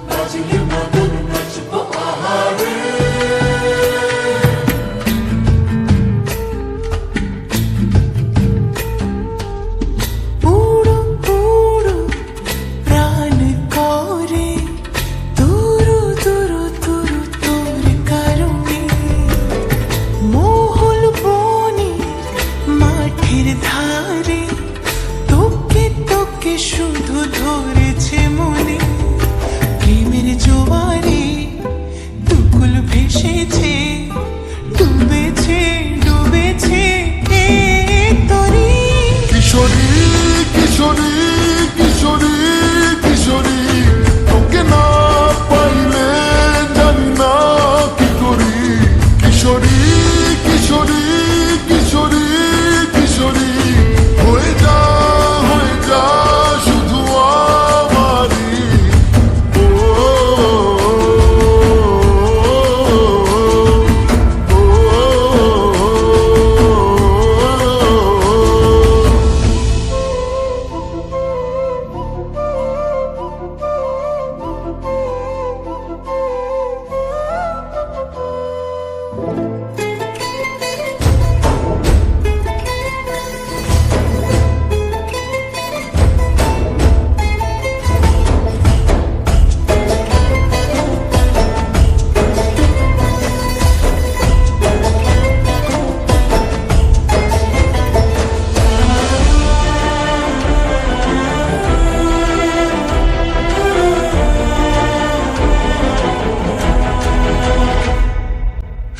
বাজলে মাদুর নাচবো আহারে। উড়ো উড়ো প্রাণ করে তুরু তুরু তুরু তোর কারণে, মহল বনের মাঠের ধারে তোকে তোকে শুধু ধরেছে মনে। প্রেমের জোয়ারে দুকুল ভেসেছে, ডুবেছে ডুবেছে এ তরি। কিশোরী কিশোরী কিশোরী কিশোরী, তোকে না পাইলে জানি না কি করি। কিশোরী কিশোরী কিশোরী কিশোরী, হয়ে যা শুধু আমারই। ও,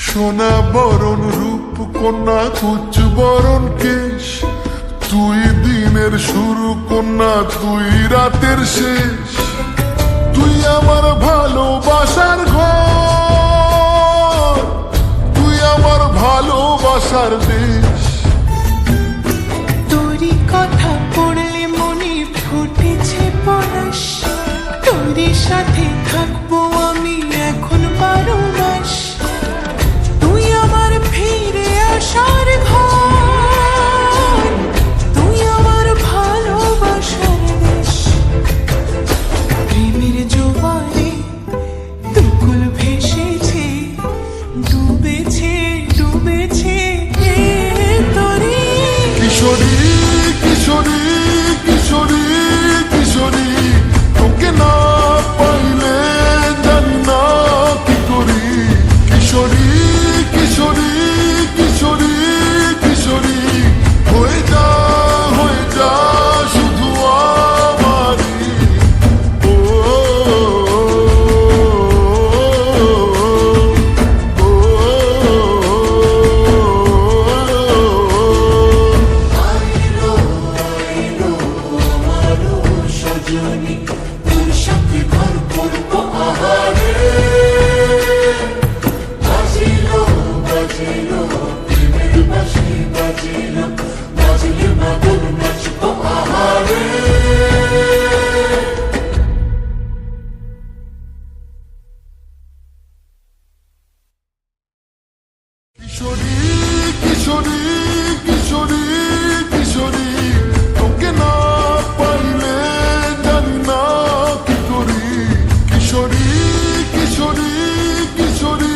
সোনা বরণ রূপ কন্যা কুচ বরণ কেশ, তুই দিনের শুরু কন্যা তুই রাতের শেষ। তুই আমার ভালোবাসার ঘর, তুই আমার ভালোবাসার দেশ। তোরই কথা পড়লে মনে ফুটেছে পরশ, তোরই সাথে থাকবো আমি এখন 12 মাস। তুই আমার ফিরে আসার ঘর, তুই আমার ভালোবাসার দেশ। প্রেমের জোয়ারে দুকুল ভেসেছে, ডুবেছে ডুবেছে এ তরি। কিশোরী কিশোরী কিশোরী কিশোরী, তোকে না পাইলে জানি না কি করি। কিশোরী কিশোরী কিশোরী কিশোরী, হয়ে যা শুধু আমারই। ও, ও, আইলো আইলো আমারও সজনী, তোর সাথে ঘর করবো আহারে। বাজিলো বাজিলো প্রেমের বাঁশি বাজিলো, বাজলে মাদুর নাচবো আহারে। কিশোরী কিশোরী কিশোরী কিশোরী, তোকে না পাইলে জানি না কি করি। কিশোরী কিশোরী কিশোরী